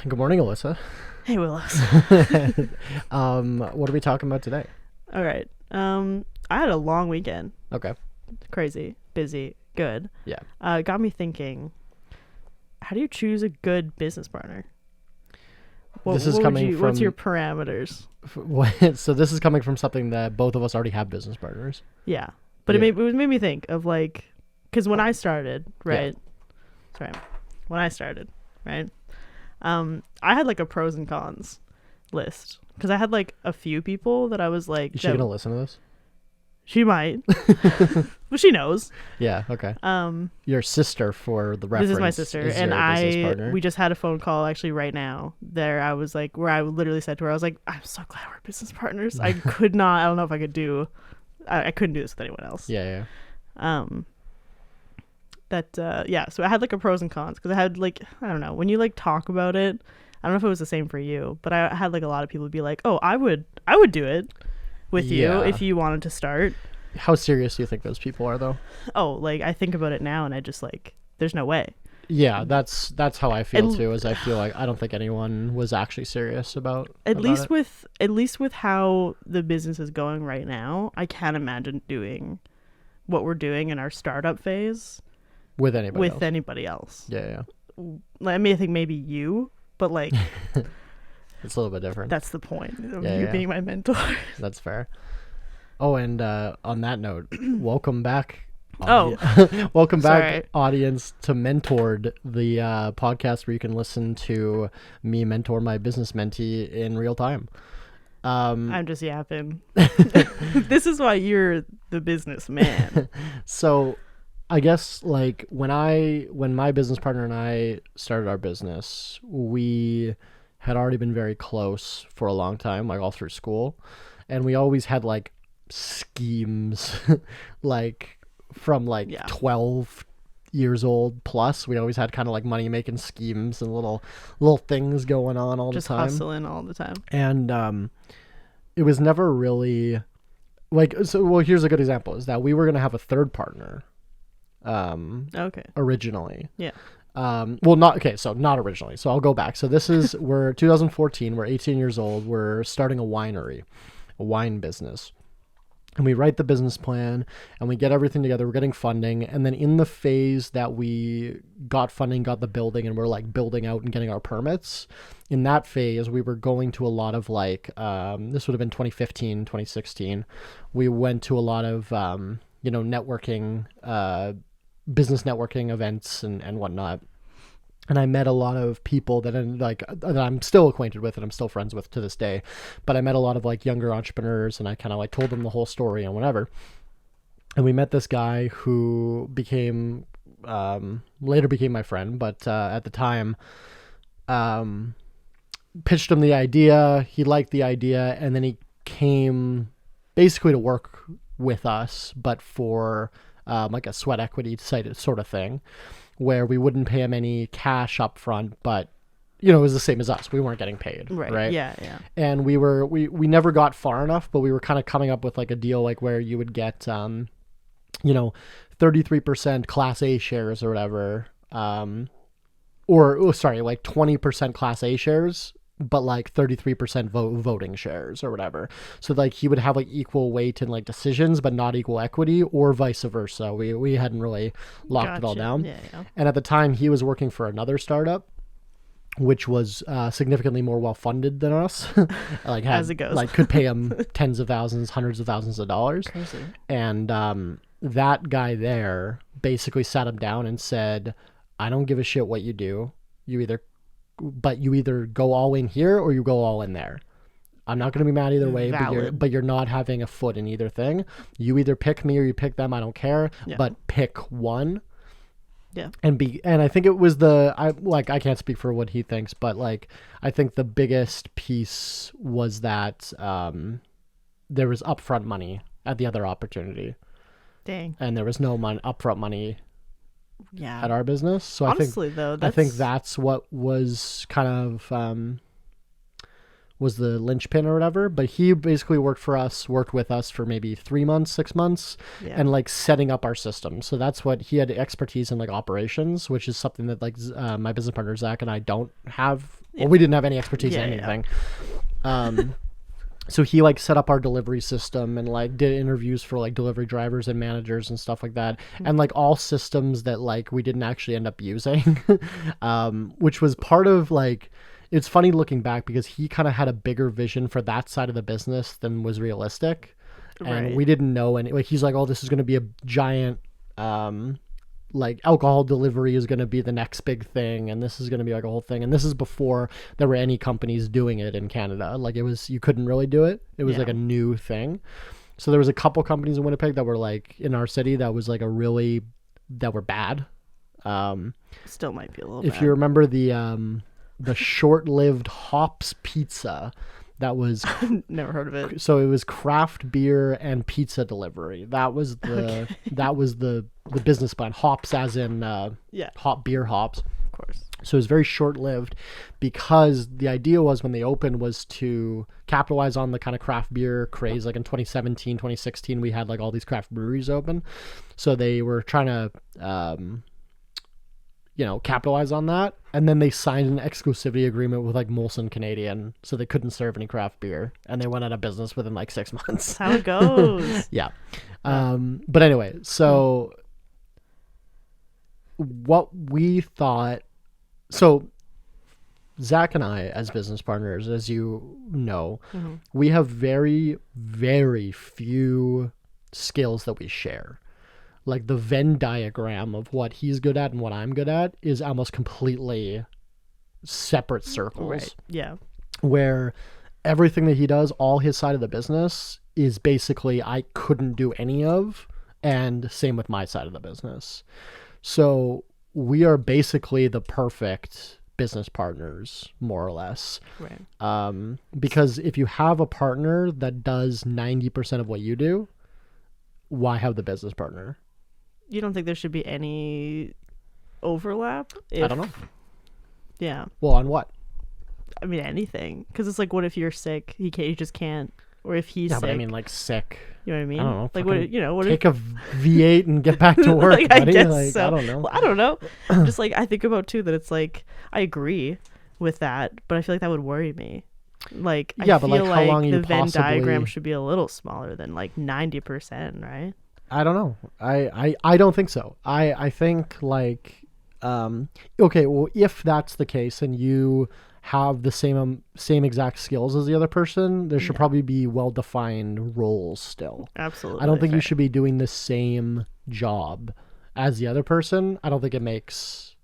Good morning, Alyssa. Hey, Willows. What are we talking about today? All right. I had a long weekend. Okay. Crazy, busy, good. Yeah. It got me thinking, how do you choose a good business partner? This is coming what's from- your parameters? So this is coming from something that both of us already have business partners. Yeah. But Yeah. it made me think of like, because when I started, right? Sorry. When I started, right? I had like a pros and cons list because I had like a few people that I was like, Is she gonna listen to this? she might, but she knows. Yeah. Okay. Your sister, for the reference. This is my sister, is and your business partner. we just had a phone call actually right now. There, I was like, where I literally said to her, I was like, I'm so glad we're business partners. I could not. I don't know if I could do. I couldn't do this with anyone else. Yeah. Yeah. So I had like a pros and cons because I had like, I don't know, when you like talk about it, I don't know if it was the same for you, but I had like a lot of people be like, oh, I would do it with you if you wanted to start. How serious do you think those people are, though? Oh, like I think about it now and I just like, there's no way. Yeah, that's how I feel too. Is I feel like I don't think anyone was actually serious about at least it. with how the business is going right now. I can't imagine doing what we're doing in our startup phase with anybody else. Yeah. I mean, I think maybe you, but like it's a little bit different. That's the point of you being my mentor. That's fair. Oh, and on that note, welcome back. Welcome back, audience, to Mentored, the podcast where you can listen to me mentor my business mentee in real time. I'm just yapping. This is why you're the businessman. So I guess like when my business partner and I started our business, we had already been very close for a long time, like all through school. And we always had like schemes like from like 12 years old plus. We always had kind of like money making schemes and little things going on all the time. Just hustling all the time. And it was never really like, so well, here's a good example is that we were going to have a third partner originally. Yeah. Not originally. So I'll go back. So this is we're 2014, we're 18 years old, we're starting a winery, a wine business. And we write the business plan and we get everything together. We're getting funding. And then in the phase that we got funding, got the building, and we're like building out and getting our permits, in that phase, we were going to a lot of like, this would have been 2015, 2016. We went to a lot of, networking, business networking events and whatnot. And I met a lot of people that I'm still acquainted with and I'm still friends with to this day. But I met a lot of like younger entrepreneurs and I kind of like told them the whole story and whatever. And we met this guy who later became my friend, but at the time, pitched him the idea. He liked the idea, and then he came basically to work with us, but for like a sweat equity sort of thing, where we wouldn't pay him any cash up front, but it was the same as us. We weren't getting paid. Right. Yeah. And we never got far enough, but we were kind of coming up with like a deal like where you would get 33% Class A shares or whatever. Like 20% Class A shares, but like 33% voting shares or whatever. So like he would have like equal weight in like decisions, but not equal equity, or vice versa. We hadn't really locked it all down. Yeah. And at the time he was working for another startup, which was significantly more well-funded than us. Like as it goes. Like could pay him tens of thousands, hundreds of thousands of dollars. Crazy. And that guy there basically sat him down and said, I don't give a shit what you do. You either go all in here or you go all in there. I'm not going to be mad either way, but you're not having a foot in either thing. You either pick me or you pick them. I don't care, but pick one. Yeah. And I think it was I can't speak for what he thinks, but like, I think the biggest piece was that there was upfront money at the other opportunity. Dang. And there was no upfront money at our business. So honestly, I think that's what was kind of was the linchpin or whatever. But he basically worked with us for maybe 3 months, 6 months, and like setting up our system. So that's what he had expertise in, like operations, which is something that like my business partner Zach and I don't have Well, we didn't have any expertise in Yeah. anything. So he like set up our delivery system and like did interviews for like delivery drivers and managers and stuff like that, and like all systems that like we didn't actually end up using, which was part of like, it's funny looking back because he kind of had a bigger vision for that side of the business than was realistic, and Right. we didn't know any. Like he's like, oh, this is going to be a giant like alcohol delivery is going to be the next big thing, and this is going to be like a whole thing, and this is before there were any companies doing it in Canada. Like it was, you couldn't really do it. It was like a new thing. So there was a couple companies in Winnipeg that were like in our city that was like that were bad. Still might be a little If bad. you remember the short-lived Hops Pizza, that was Never heard of it. so it was craft beer and pizza delivery. That was the the business plan. Hops as in Yeah, hop beer hops. of course. So it was very short-lived because the idea was when they opened was to capitalize on the kind of craft beer craze. Like in 2017, 2016, we had like all these craft breweries open. So they were trying to capitalize on that. And then they signed an exclusivity agreement with like Molson Canadian, so they couldn't serve any craft beer, and they went out of business within like 6 months. That's how it goes. Yeah. But anyway, so what we thought, so Zach and I, as business partners, as you know, we have very, very few skills that we share. Like the Venn diagram of what he's good at and what I'm good at is almost completely separate circles. Right. Yeah. Where everything that he does, all his side of the business, is basically I couldn't do any of, and same with my side of the business. So we are basically the perfect business partners, more or less. Right. Because if you have a partner that does 90% of what you do, why have the business partner? You don't think there should be any overlap? I don't know. Yeah. Well, on what? I mean, anything. Because it's like, what if you're sick? You just can't. Or if he's Yeah, sick. but I mean, like sick. You know what I mean? I don't know. Like, what Take a V8 and get back to work, like, I buddy. guess Like, so. I don't know. Well, I don't know. Just like, I think about too that it's like, I agree with that, but I feel like that would worry me. Like, Yeah, I but, feel like, how long the you Venn diagram possibly- should be a little smaller than like 90%, right? I don't know. I don't think so. I think like okay, well, if that's the case and you have the same exact skills as the other person, there should probably be well-defined roles still. Absolutely. I don't think you fair. should be doing the same job as the other person. I don't think it makes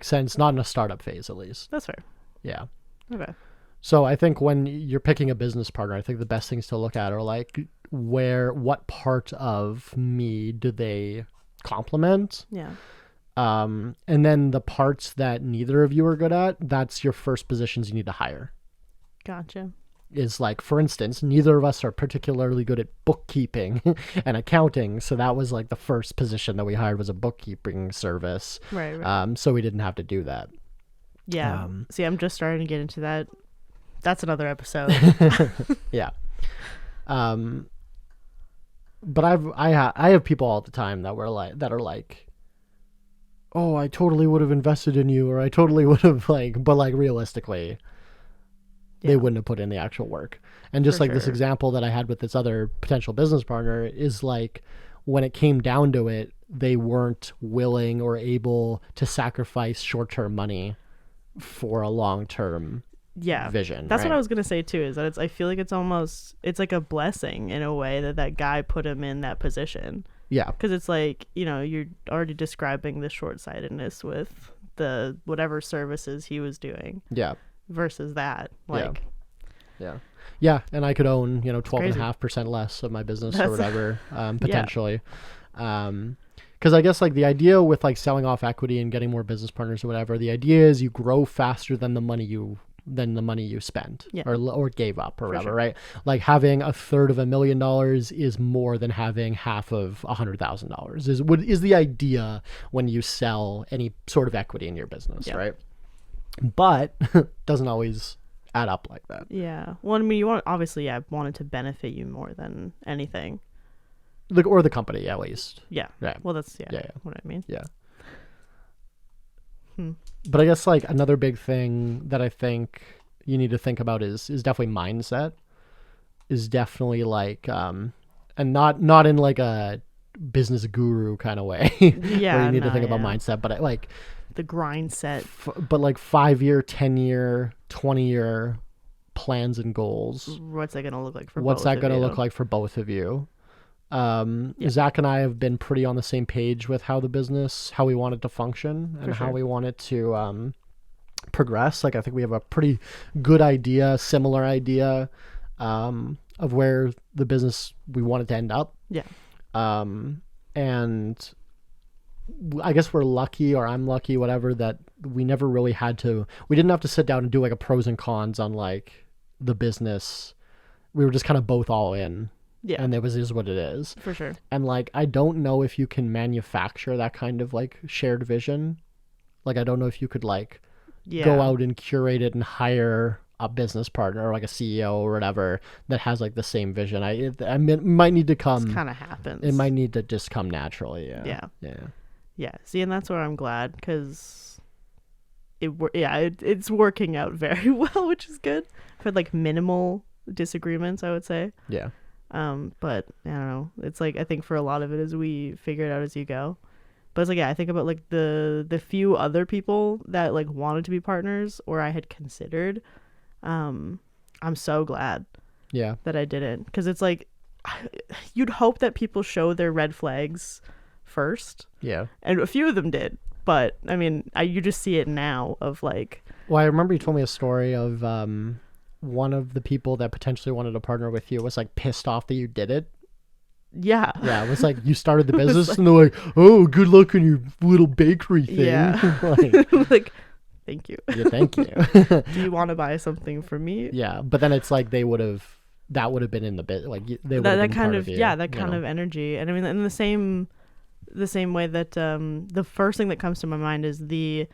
sense, not in a startup phase at least. That's fair. Yeah. Okay. So I think when you're picking a business partner, I think the best things to look at are like what part of me do they complement? Yeah. And then the parts that neither of you are good at, that's your first positions you need to hire. Gotcha. Is like, for instance, neither of us are particularly good at bookkeeping and accounting. So that was like the first position that we hired was a bookkeeping service. Right. So we didn't have to do that. Yeah. See, I'm just starting to get into that. That's another episode. Yeah. But I have people all the time that are like, oh, I totally would have invested in you, or I totally would have but like realistically, they wouldn't have put in the actual work. And just For like this sure. example that I had with this other potential business partner is like, when it came down to it, they weren't willing or able to sacrifice short-term money for a long-term Yeah. vision. That's right? what I was going to say too, is that I feel like it's like a blessing in a way that guy put him in that position. Yeah. Because it's like, you're already describing the short-sightedness with the whatever services he was doing Yeah. versus that. Like, Yeah, and I could own 12.5% less of my business or whatever, potentially. Because I guess like the idea with like selling off equity and getting more business partners or whatever, the idea is you grow faster than the money you spent or gave up or whatever, sure. right? Like having $333,000 is more than having half of $100,000 is the idea when you sell any sort of equity in your business, right? But doesn't always add up like that. Yeah. Well, I mean, you want it to benefit you more than anything. Or the company, at least. Yeah. Right. Well, that's Yeah. what I mean. Yeah. But I guess like another big thing that I think you need to think about is definitely mindset. Is definitely like and not in like a business guru kind of way Yeah, where you need to no, think about yeah. mindset, but like The grind set. but like 5-year, 10-year, 20-year plans and goals. What's that gonna look like for What's both that of going to you? look like for both of you? Yeah. Zach and I have been pretty on the same page with how we want it to function and For how sure. we want it to progress. Like I think we have a pretty good idea, similar idea of where the business we want it to end up. Yeah. And I guess we're lucky, or I'm lucky, whatever, that we never really we didn't have to sit down and do like a pros and cons on like the business. We were just kind of both all in. Yeah. And it is what it is. For sure. And like, I don't know if you can manufacture that kind of like shared vision. Like, I don't know if you could like Yeah. go out and curate it and hire a business partner or like a CEO or whatever that has like the same vision. I mean, it might need to come. It kind of happens. It might need to just come naturally. Yeah. Yeah. Yeah. Yeah. See, and that's where I'm glad because it's working out very well, which is good. I've had like minimal disagreements, I would say. Yeah. But I don't know. It's like I think for a lot of it is we figure it out as you go. But it's like I think about like the few other people that like wanted to be partners or I had considered. I'm so glad Yeah. that I didn't because it's like you'd hope that people show their red flags first, Yeah. and a few of them did. But I mean, you just see it now of like. Well, I remember you told me a story of one of the people that potentially wanted to partner with you was like pissed off that you did it. Yeah. Yeah, it was like you started the business and they're like, "Oh, good luck on your little bakery thing." Yeah. Like, thank you. Yeah, thank you. Do you want to buy something from me? Yeah, but then it's like that would have been in the bit like they would have That been kind part of you, that you kind know? of energy. And I mean, in the same way that the first thing that comes to my mind is the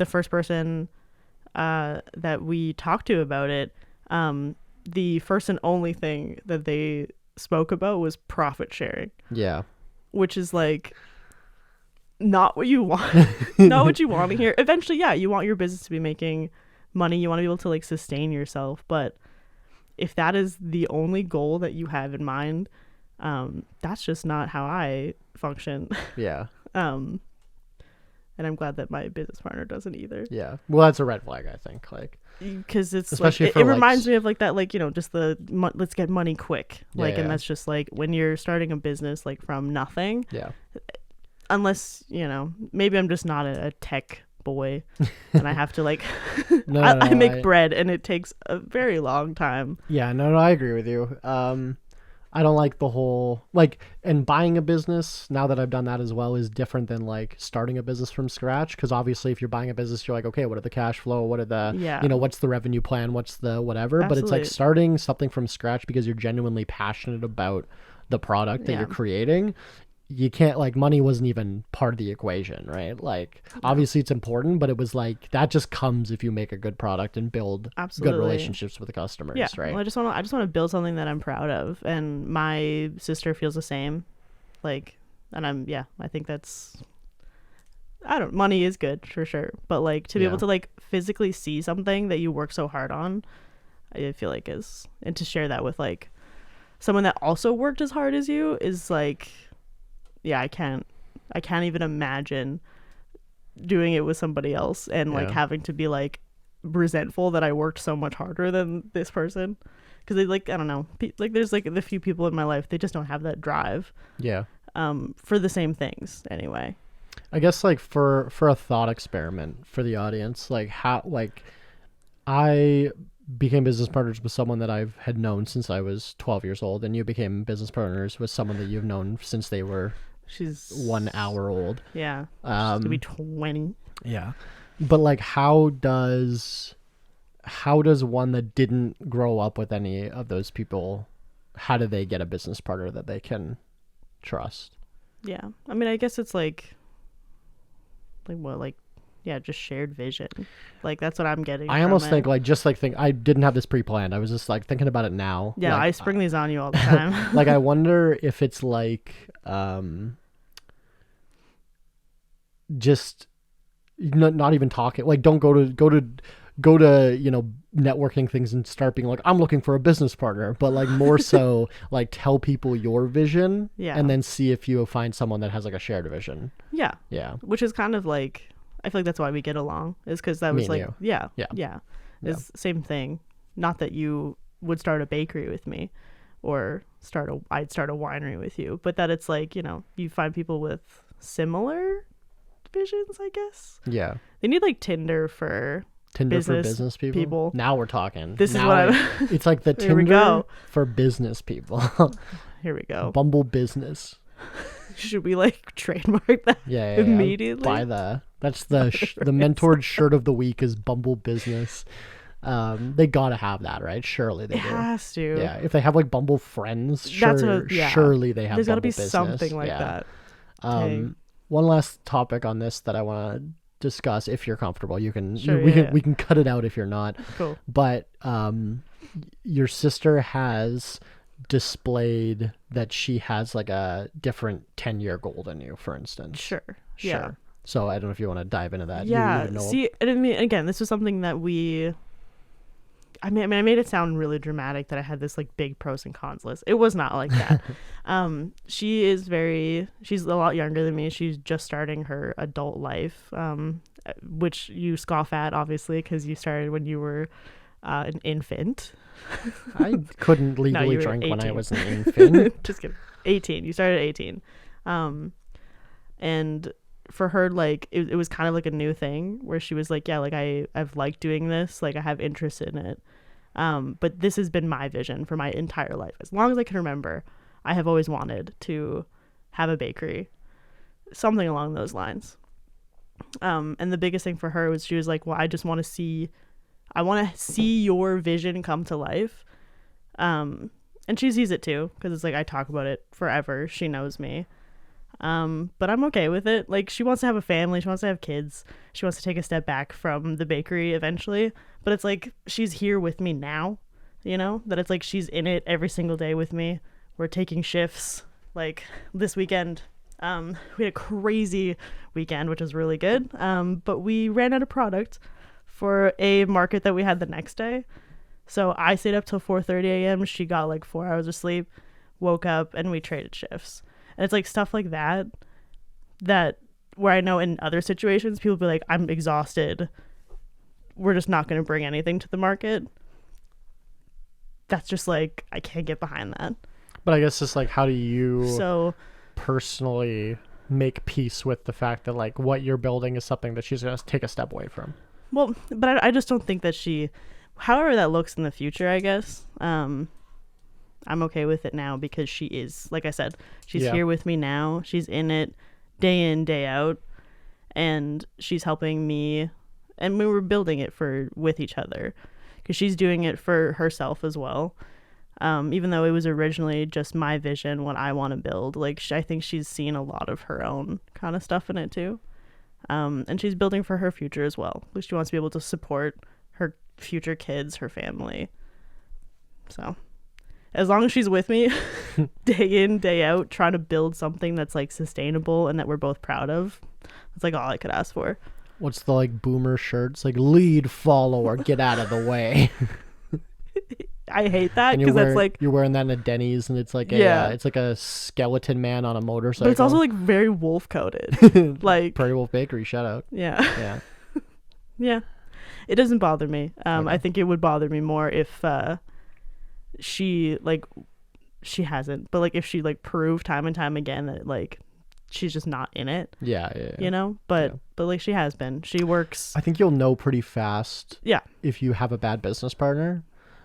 first person that we talked to about it. The first and only thing that they spoke about was profit sharing, Yeah. which is like not what you want. Not what you want to hear. Eventually, yeah, you want your business to be making money. You want to be able to like sustain yourself. But if that is the only goal that you have in mind, that's just not how I function. Yeah. And I'm glad that my business partner doesn't either. Yeah. Well, that's a red flag, I think. Like, because it's especially like, for it like, reminds me of like that, like, you know, just let's get money quick. Like, Yeah, and yeah. that's just like when you're starting a business like from nothing, Yeah. unless, you know, maybe I'm just not a tech boy and I have to like, No, I no, make bread and it takes a very long time. Yeah, no, I agree with you. I don't like the whole like, and buying a business now that I've done that as well is different than like starting a business from scratch. Because obviously, if you're buying a business, you're like, okay, what are the cash flow? What are the Yeah. you know, what's the revenue plan? What's the whatever? But it's like Absolutely. starting something from scratch because you're genuinely passionate about the product that Yeah. you're creating. You can't like money wasn't even part of the equation, right? Like obviously it's important, but it was like that just comes if you make a good product and build Absolutely. good relationships with the customers, Yeah. right? Well, I just want to build something that I'm proud of, and my sister feels the same. Like, and I think that's. Money is good for sure, but like to be able to like physically see something that you work so hard on, I feel like and to share that with like someone that also worked as hard as you is like, yeah, I can't even imagine doing it with somebody else and like Yeah. having to be like resentful that I worked so much harder than this person. Because they like, I don't know, like there's like the few people in my life, they just don't have that drive Yeah. for the same things anyway. I guess like for a thought experiment for the audience, like how like I became business partners with someone that I've had known since I was 12 years old, and you became business partners with someone that you've known since they were She's 1 hour old. Yeah. She's gonna be 20. Yeah. But like how does one that didn't grow up with any of those people, how do they get a business partner that they can trust? Yeah. I mean, I guess it's like what, like, yeah, just shared vision. Like that's what I'm getting. I from almost it. think I didn't have this pre-planned. I was just like thinking about it now. Yeah, like, I spring these on you all the time. like I wonder if it's like just not even talking, like don't go to networking things and start being like, I'm looking for a business partner, but like more so like tell people your vision, Yeah. and then see if you find someone that has like a shared vision. Yeah. Yeah. Which is kind of like, I feel like that's why we get along, is because that Me was and like, you. yeah. Yeah. It's the same thing. Not that you would start a bakery with me or I'd start a winery with you, but that it's like, you find people with similar visions, I guess. Yeah. They need like Tinder for business people. Now we're talking. This now is what it's like the Here we Tinder go. for business people. Here we go. Bumble business. Should we like trademark that Yeah. immediately? Buy that. That's the mentored shirt of the week is Bumble business. They gotta have that, right? Surely they It do. has to. Yeah, if they have like Bumble friends, That's surely they have. There's got to Bumble be business. something like Yeah. that. Dang. One last topic on this that I want to discuss. If you're comfortable, you can. Sure, We can cut it out if you're not. Cool. But your sister has displayed that she has like a different 10-year goal than you, for instance. Sure. Yeah. So I don't know if you want to dive into that. Yeah. See, I mean, again, this was something that I made it sound really dramatic that I had this like big pros and cons list. It was not like that. She's a lot younger than me. She's just starting her adult life, which you scoff at, obviously, because you started when you were an infant. I couldn't legally No, drink 18. when I was an infant. Just kidding. 18. You started at 18. And for her, like, it was kind of like a new thing where she was like, yeah, like I've liked doing this, like I have interest in it. But this has been my vision for my entire life. As long as I can remember, I have always wanted to have a bakery, something along those lines. And the biggest thing for her was she was like, well, I want to see your vision come to life. And she sees it too, because it's like I talk about it forever. She knows me. But I'm okay with it. Like, she wants to have a family, she wants to have kids, she wants to take a step back from the bakery eventually, but it's like she's here with me now, that it's like she's in it every single day with me. We're taking shifts. Like this weekend, we had a crazy weekend, which was really good, but we ran out of product for a market that we had the next day, so I stayed up till 4:30 a.m. She got like 4 hours of sleep, woke up, and we traded shifts. And it's like stuff like that where I know in other situations people be like, I'm exhausted, we're just not going to bring anything to the market. That's just like, I can't get behind that. But I guess it's like, how do you personally make peace with the fact that like what you're building is something that she's going to take a step away from? Well, but I just don't think that however that looks in the future, I guess, I'm okay with it now because she is, like I said, she's here with me now. She's in it day in, day out, and she's helping me, and we were building it with each other because she's doing it for herself as well. Even though it was originally just my vision, what I want to build, like I think she's seen a lot of her own kind of stuff in it too. And she's building for her future as well. Like, she wants to be able to support her future kids, her family. So as long as she's with me day in, day out, trying to build something that's like sustainable and that we're both proud of, that's like all I could ask for. What's the like boomer shirts? Like, lead, follow, or get out of the way. I hate that because that's like, you're wearing that in a Denny's, and it's like it's like a skeleton man on a motorcycle. But it's also like very wolf coded. Like Prairie Wolf Bakery, shout out. Yeah. Yeah. It doesn't bother me. Okay. I think it would bother me more if she hasn't, but like if she like proved time and time again that like she's just not in it. Yeah. But like she has been. She works. I think you'll know pretty fast. Yeah. If you have a bad business partner,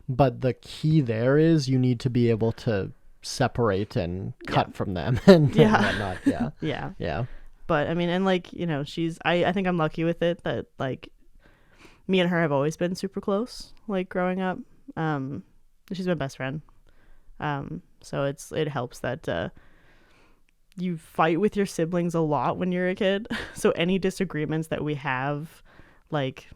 but the key there is you need to be able to separate and cut from them and whatnot. Yeah. But I mean, and like, I think I'm lucky with it that like me and her have always been super close, like growing up. She's my best friend. So it helps that you fight with your siblings a lot when you're a kid. So any disagreements that we have, like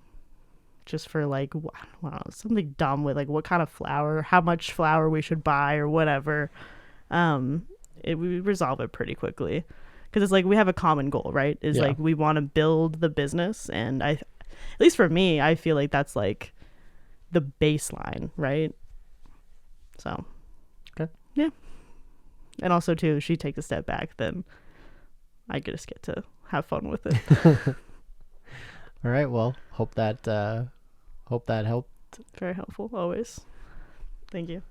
just for like, I don't know, something dumb with like what kind of flour, how much flour we should buy or whatever, we resolve it pretty quickly. because it's like we have a common goal, right? Is like we want to build the business, and at least for me, I feel like that's like the baseline, right? So okay, yeah. And also too, if she takes a step back, then I just get to have fun with it. All right, well, hope that helped. Very helpful always. Thank you.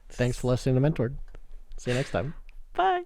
Thanks for listening to Mentored. See you next time. Bye.